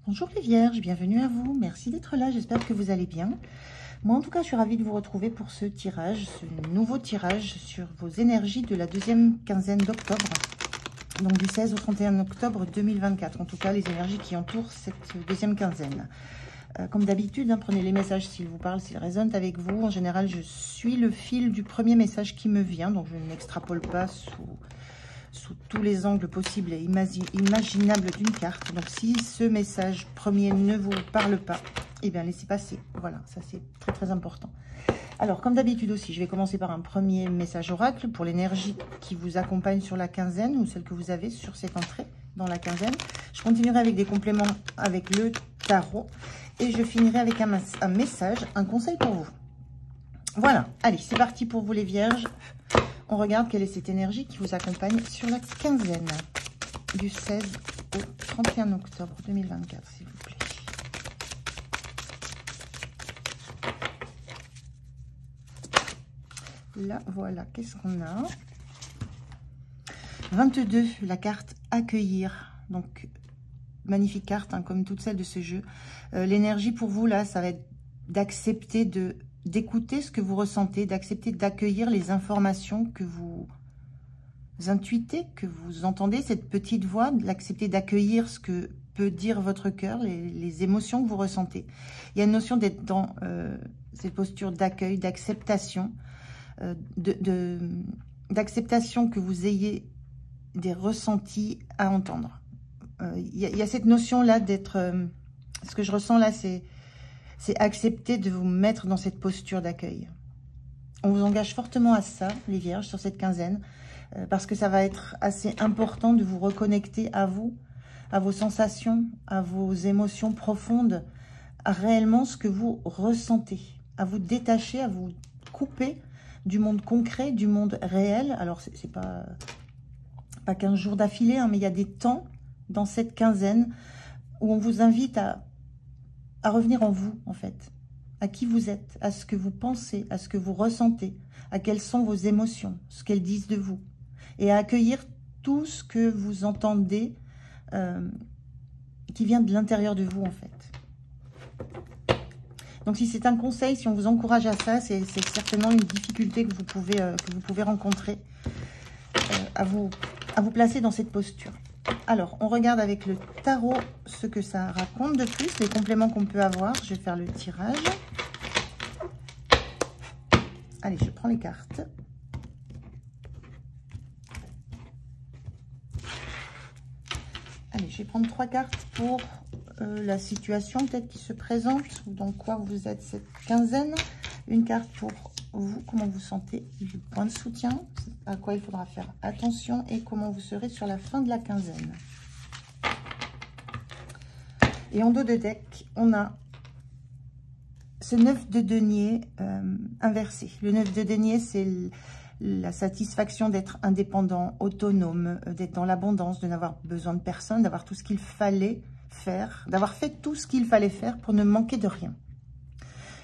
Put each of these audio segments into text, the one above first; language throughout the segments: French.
Bonjour les Vierges, bienvenue à vous. Merci d'être là, j'espère que vous allez bien. Moi en tout cas, je suis ravie de vous retrouver pour ce tirage, ce nouveau tirage sur vos énergies de la deuxième quinzaine d'octobre. Donc du 16 au 31 octobre 2024. En tout cas, les énergies qui entourent cette deuxième quinzaine. Comme d'habitude, hein, prenez les messages s'ils vous parlent, s'ils résonnent avec vous. En général, je suis le fil du premier message qui me vient, donc je n'extrapole pas sous tous les angles possibles et imaginables d'une carte. Donc si ce message premier ne vous parle pas, eh bien laissez passer. Voilà, ça c'est très très important. Alors comme d'habitude aussi, je vais commencer par un premier message oracle pour l'énergie qui vous accompagne sur la quinzaine ou celle que vous avez sur cette entrée dans la quinzaine. Je continuerai avec des compléments avec le tarot et je finirai avec un message, un conseil pour vous. Voilà, allez, c'est parti pour vous les Vierges. On regarde quelle est cette énergie qui vous accompagne sur la quinzaine du 16 au 31 octobre 2024, s'il vous plaît. Là, voilà, qu'est-ce qu'on a? 22, la carte accueillir. Donc, magnifique carte, hein, comme toutes celles de ce jeu. L'énergie pour vous, là, ça va être d'accepter d'écouter ce que vous ressentez, d'accepter d'accueillir les informations que vous intuitez, que vous entendez, cette petite voix, d'accepter d'accueillir ce que peut dire votre cœur, les émotions que vous ressentez. Il y a une notion d'être dans cette posture d'accueil, d'acceptation, d'acceptation que vous ayez des ressentis à entendre. Il y a cette notion-là d'être... ce que je ressens là, c'est accepter de vous mettre dans cette posture d'accueil. On vous engage fortement à ça, les Vierges, sur cette quinzaine, parce que ça va être assez important de vous reconnecter à vous, à vos sensations, à vos émotions profondes, à réellement ce que vous ressentez, à vous détacher, à vous couper du monde concret, du monde réel. Alors, c'est pas 15 jours d'affilée, hein, mais il y a des temps dans cette quinzaine où on vous invite à revenir en vous, en fait, à qui vous êtes, à ce que vous pensez, à ce que vous ressentez, à quelles sont vos émotions, ce qu'elles disent de vous, et à accueillir tout ce que vous entendez qui vient de l'intérieur de vous, en fait. Donc, si c'est un conseil, si on vous encourage à ça, c'est certainement une difficulté que vous pouvez rencontrer, à vous placer dans cette posture. Alors, on regarde avec le tarot ce que ça raconte de plus, les compléments qu'on peut avoir. Je vais faire le tirage. Allez, je prends les cartes. Allez, je vais prendre 3 cartes pour la situation peut-être qui se présente, ou dans quoi vous êtes cette quinzaine. Une carte pour vous, comment vous sentez, le point de soutien, à quoi il faudra faire attention et comment vous serez sur la fin de la quinzaine. Et en dos de deck, on a ce 9 de denier inversé. Le 9 de denier, c'est la satisfaction d'être indépendant, autonome, d'être dans l'abondance, de n'avoir besoin de personne, d'avoir tout ce qu'il fallait faire, d'avoir fait tout ce qu'il fallait faire pour ne manquer de rien.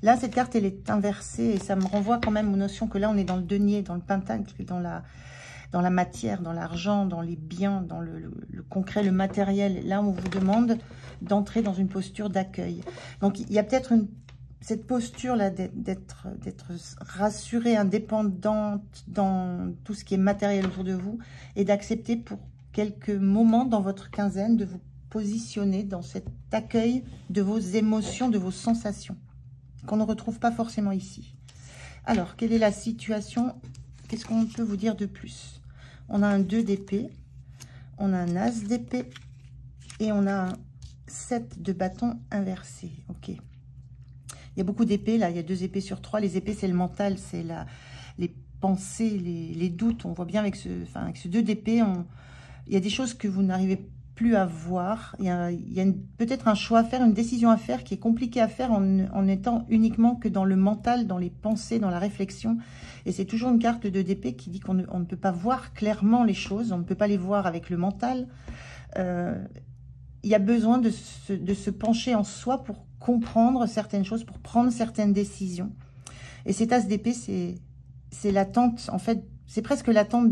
Là, cette carte, elle est inversée et ça me renvoie quand même aux notions que là, on est dans le denier, dans le pentacle, dans la matière, dans l'argent, dans les biens, dans le concret, le matériel. Là, on vous demande d'entrer dans une posture d'accueil. Donc, il y a peut-être cette posture-là d'être rassurée, indépendante dans tout ce qui est matériel autour de vous et d'accepter pour quelques moments dans votre quinzaine de vous positionner dans cet accueil de vos émotions, de vos sensations, qu'on ne retrouve pas forcément ici. Alors, quelle est la situation? Qu'est-ce qu'on peut vous dire de plus? On a un 2 d'épée, on a un as d'épée et on a un 7 de bâton inversé. Ok. Il y a beaucoup d'épées, là, il y a 2 épées sur 3. Les épées, c'est le mental, c'est les pensées, les doutes. On voit bien avec ce 2 d'épée, il y a des choses que vous n'arrivez plus à voir. Il y a peut-être un choix à faire, une décision à faire qui est compliquée à faire en étant uniquement que dans le mental, dans les pensées, dans la réflexion. Et c'est toujours une carte de d'épée qui dit qu'on ne peut pas voir clairement les choses, on ne peut pas les voir avec le mental. Il y a besoin de se pencher en soi pour comprendre certaines choses, pour prendre certaines décisions. Et cet as d'épée, c'est l'attente, en fait, c'est presque l'attente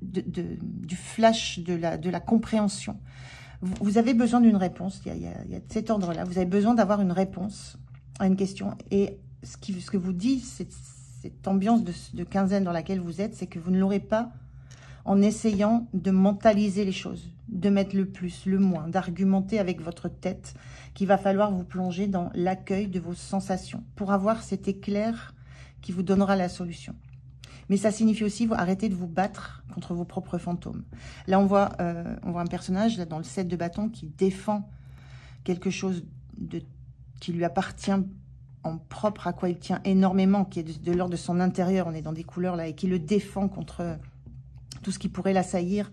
du flash, de la compréhension. Vous avez besoin d'une réponse, il y a cet ordre-là. Vous avez besoin d'avoir une réponse à une question. Et ce que vous dit, cette ambiance de quinzaine dans laquelle vous êtes, c'est que vous ne l'aurez pas en essayant de mentaliser les choses, de mettre le plus, le moins, d'argumenter avec votre tête, qu'il va falloir vous plonger dans l'accueil de vos sensations pour avoir cet éclair qui vous donnera la solution. Mais ça signifie aussi arrêter de vous battre contre vos propres fantômes. Là, on voit un personnage là, dans le 7 de bâton qui défend quelque chose qui lui appartient en propre, à quoi il tient énormément, qui est de l'ordre de son intérieur. On est dans des couleurs là, et qui le défend contre tout ce qui pourrait l'assaillir.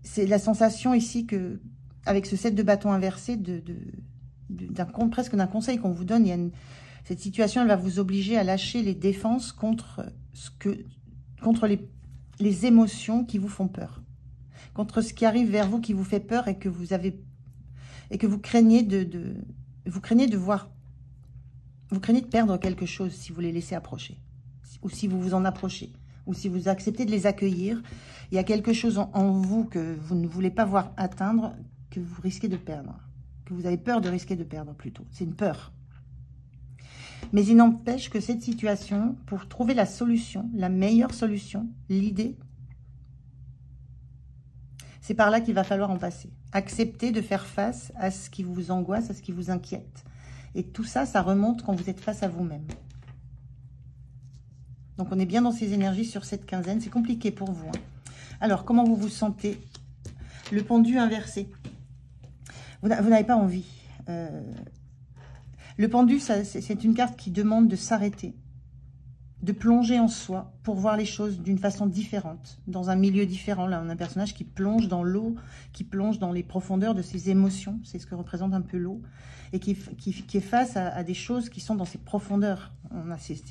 C'est la sensation ici que, avec ce 7 de bâton inversé, presque d'un conseil qu'on vous donne, cette situation, elle va vous obliger à lâcher les défenses contre les émotions qui vous font peur, contre ce qui arrive vers vous qui vous fait peur et que vous craignez de perdre quelque chose si vous les laissez approcher, ou si vous vous en approchez, ou si vous acceptez de les accueillir. Il y a quelque chose en vous que vous ne voulez pas voir atteindre, que vous risquez de perdre, que vous avez peur de risquer de perdre plutôt. C'est une peur. Mais il n'empêche que cette situation, pour trouver la solution, la meilleure solution, l'idée, c'est par là qu'il va falloir en passer. Accepter de faire face à ce qui vous angoisse, à ce qui vous inquiète. Et tout ça, ça remonte quand vous êtes face à vous-même. Donc, on est bien dans ces énergies sur cette quinzaine. C'est compliqué pour vous. Hein. Alors, comment vous vous sentez? Le pendu inversé. Vous n'avez pas envie. Le pendu, c'est une carte qui demande de s'arrêter, de plonger en soi pour voir les choses d'une façon différente, dans un milieu différent. Là, on a un personnage qui plonge dans l'eau, qui plonge dans les profondeurs de ses émotions. C'est ce que représente un peu l'eau. Et qui est face à des choses qui sont dans ses profondeurs. On a ces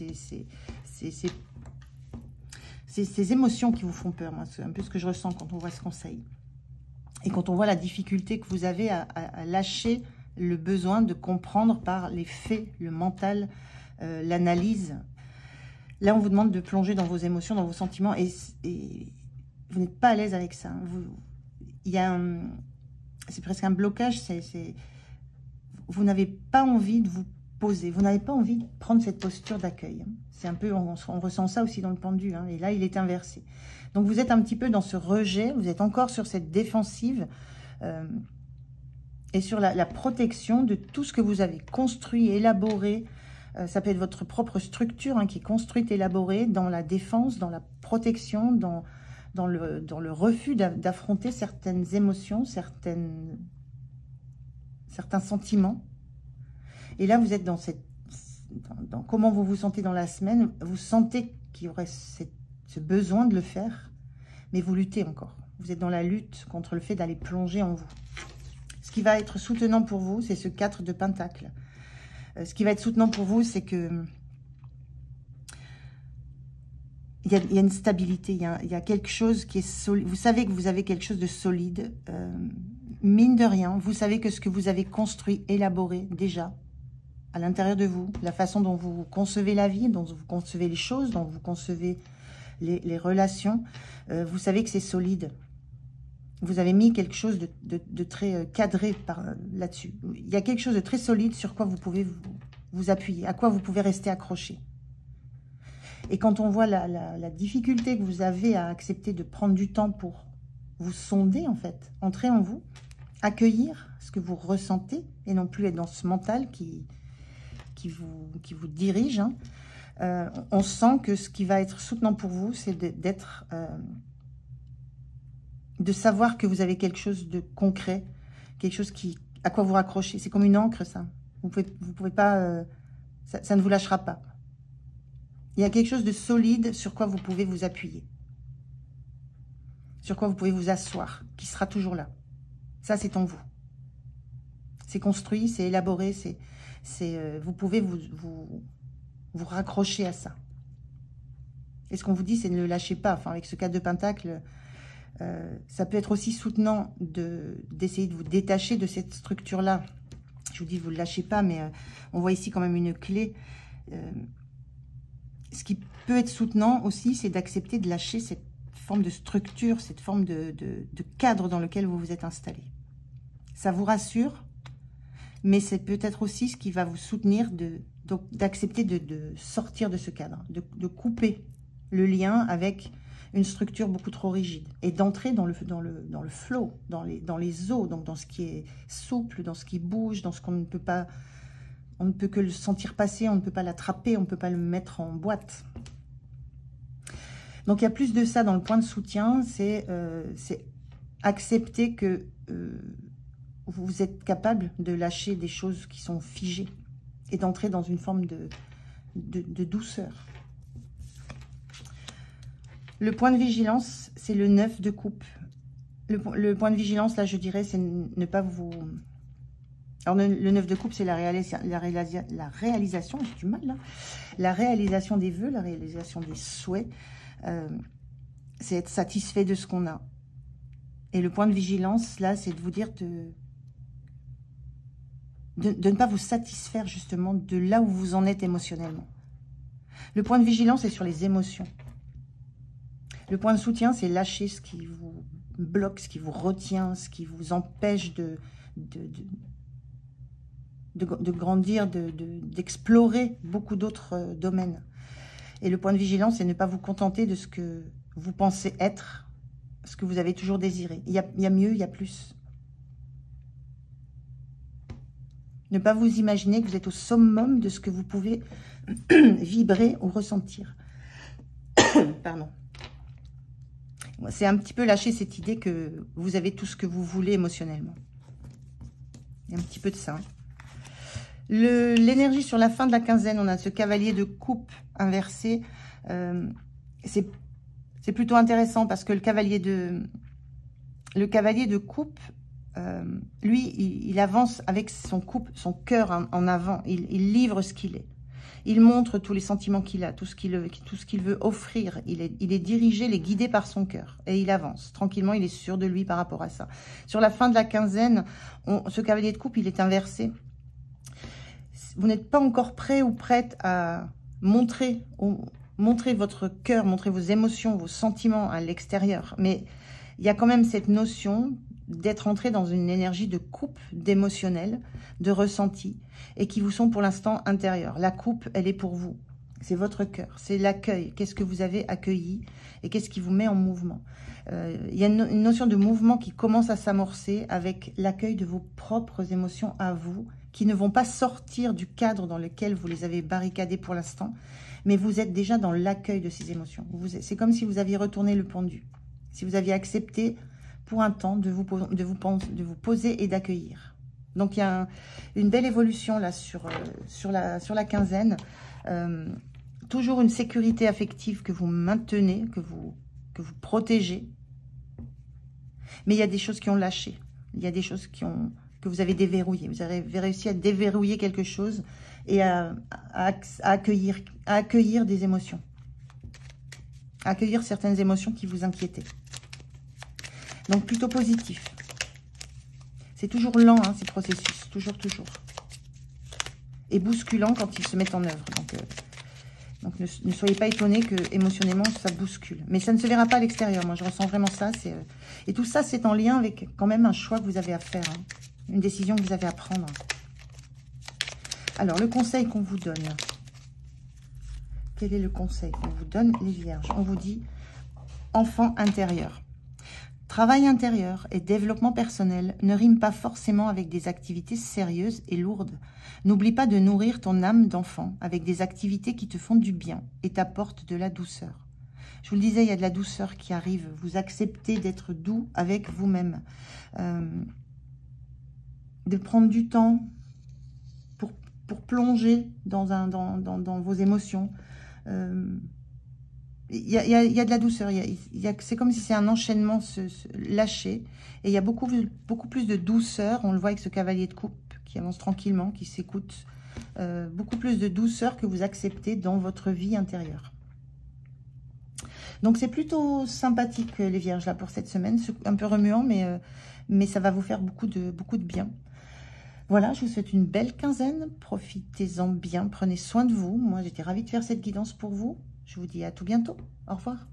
émotions qui vous font peur. C'est un peu ce que je ressens quand on voit ce conseil. Et quand on voit la difficulté que vous avez à lâcher le besoin de comprendre par les faits, le mental, l'analyse. Là, on vous demande de plonger dans vos émotions, dans vos sentiments, et vous n'êtes pas à l'aise avec ça. C'est presque un blocage, vous n'avez pas envie de vous poser, vous n'avez pas envie de prendre cette posture d'accueil. C'est un peu, on ressent ça aussi dans le pendu, hein, et là, il est inversé. Donc, vous êtes un petit peu dans ce rejet, vous êtes encore sur cette défensive, et sur la protection de tout ce que vous avez construit, élaboré. Ça peut être votre propre structure hein, qui est construite, élaborée dans la défense, dans la protection, dans le refus d'affronter certaines émotions, certains sentiments. Et là, vous êtes dans comment vous vous sentez dans la semaine. Vous sentez qu'il y aurait ce besoin de le faire, mais vous luttez encore. Vous êtes dans la lutte contre le fait d'aller plonger en vous. Ce qui va être soutenant pour vous, c'est ce 4 de Pentacle. Ce qui va être soutenant pour vous, c'est que il y a une stabilité, il y a quelque chose qui est solide. Vous savez que vous avez quelque chose de solide. Mine de rien, vous savez que ce que vous avez construit, élaboré déjà, à l'intérieur de vous, la façon dont vous concevez la vie, dont vous concevez les choses, dont vous concevez les relations, vous savez que c'est solide. Vous avez mis quelque chose de très cadré là-dessus. Il y a quelque chose de très solide sur quoi vous pouvez vous appuyer, à quoi vous pouvez rester accroché. Et quand on voit la difficulté que vous avez à accepter de prendre du temps pour vous sonder, en fait, entrer en vous, accueillir ce que vous ressentez, et non plus être dans ce mental qui vous dirige, hein, on sent que ce qui va être soutenant pour vous, c'est de savoir que vous avez quelque chose de concret, quelque chose à quoi vous raccrochez. C'est comme une encre, ça. Vous pouvez pas... ça ne vous lâchera pas. Il y a quelque chose de solide sur quoi vous pouvez vous appuyer. Sur quoi vous pouvez vous asseoir, qui sera toujours là. Ça, c'est en vous. C'est construit, c'est élaboré, vous pouvez vous raccrocher à ça. Et ce qu'on vous dit, c'est ne le lâchez pas. Enfin, avec ce 4 de Pentacle... ça peut être aussi soutenant d'essayer de vous détacher de cette structure-là. Je vous dis, vous ne le lâchez pas, mais on voit ici quand même une clé. Ce qui peut être soutenant aussi, c'est d'accepter de lâcher cette forme de structure, cette forme de cadre dans lequel vous vous êtes installé. Ça vous rassure, mais c'est peut-être aussi ce qui va vous soutenir d'accepter de sortir de ce cadre, de couper le lien avec une structure beaucoup trop rigide et d'entrer dans le flow, dans les eaux, donc dans ce qui est souple, dans ce qui bouge, dans ce qu'on ne peut pas, on ne peut que le sentir passer, on ne peut pas l'attraper, on ne peut pas le mettre en boîte. Donc il y a plus de ça dans le point de soutien, c'est accepter que vous êtes capable de lâcher des choses qui sont figées et d'entrer dans une forme de douceur. Le point de vigilance, c'est le 9 de coupe. Le point de vigilance, là, je dirais, c'est ne pas vous... Alors, le 9 de coupe, c'est la réalisation, j'ai du mal, là. La réalisation des vœux, la réalisation des souhaits. C'est être satisfait de ce qu'on a. Et le point de vigilance, là, c'est de vous dire de ne pas vous satisfaire, justement, de là où vous en êtes émotionnellement. Le point de vigilance est sur les émotions. Le point de soutien, c'est lâcher ce qui vous bloque, ce qui vous retient, ce qui vous empêche de grandir, d'explorer beaucoup d'autres domaines. Et le point de vigilance, c'est ne pas vous contenter de ce que vous pensez être, ce que vous avez toujours désiré. Il y a mieux, il y a plus. Ne pas vous imaginer que vous êtes au summum de ce que vous pouvez vibrer ou ressentir. Pardon. C'est un petit peu lâcher cette idée que vous avez tout ce que vous voulez émotionnellement. Il y a un petit peu de ça. L'énergie sur la fin de la quinzaine, on a ce cavalier de coupe inversé. C'est plutôt intéressant parce que le cavalier de coupe, lui, il avance avec son cœur en avant. Il livre ce qu'il est. Il montre tous les sentiments qu'il a, tout ce qu'il veut offrir. Il est dirigé, il est guidé par son cœur. Et il avance. Tranquillement, il est sûr de lui par rapport à ça. Sur la fin de la quinzaine, ce cavalier de coupe, il est inversé. Vous n'êtes pas encore prêt ou prête à montrer votre cœur, montrer vos émotions, vos sentiments à l'extérieur. Mais il y a quand même cette notion d'être entré dans une énergie de coupe, d'émotionnel, de ressenti, et qui vous sont pour l'instant intérieurs. La coupe, elle est pour vous. C'est votre cœur, c'est l'accueil. Qu'est-ce que vous avez accueilli et qu'est-ce qui vous met en mouvement? Il y a une notion de mouvement qui commence à s'amorcer avec l'accueil de vos propres émotions à vous, qui ne vont pas sortir du cadre dans lequel vous les avez barricadées pour l'instant, mais vous êtes déjà dans l'accueil de ces émotions. C'est comme si vous aviez retourné le pendu, si vous aviez accepté pour un temps de vous poser et d'accueillir. Donc il y a une belle évolution là sur la quinzaine. Toujours une sécurité affective que vous maintenez, que vous protégez. Mais il y a des choses qui ont lâché. Il y a des choses que vous avez déverrouillées. Vous avez réussi à déverrouiller quelque chose et à accueillir des émotions. À accueillir certaines émotions qui vous inquiétaient. Donc plutôt positif. C'est toujours lent, hein, ces processus. Toujours. Et bousculant quand ils se mettent en œuvre. Donc ne soyez pas étonnés que émotionnellement ça bouscule. Mais ça ne se verra pas à l'extérieur. Moi je ressens vraiment ça. Et tout ça c'est en lien avec quand même un choix que vous avez à faire. Hein. Une décision que vous avez à prendre. Alors le conseil qu'on vous donne. Quel est le conseil qu'on vous donne les vierges? On vous dit enfant intérieur. Travail intérieur et développement personnel ne riment pas forcément avec des activités sérieuses et lourdes. N'oublie pas de nourrir ton âme d'enfant avec des activités qui te font du bien et t'apportent de la douceur. Je vous le disais, il y a de la douceur qui arrive. Vous acceptez d'être doux avec vous-même. De prendre du temps pour plonger dans vos émotions. Il y a de la douceur, c'est comme si c'est un enchaînement lâché, et il y a beaucoup plus de douceur, on le voit avec ce cavalier de coupe qui avance tranquillement, qui s'écoute, beaucoup plus de douceur que vous acceptez dans votre vie intérieure. Donc c'est plutôt sympathique les vierges là pour cette semaine, un peu remuant, mais ça va vous faire beaucoup de bien. Voilà, je vous souhaite une belle quinzaine, profitez-en bien, prenez soin de vous. Moi j'étais ravie de faire cette guidance pour vous. Je vous dis à tout bientôt. Au revoir.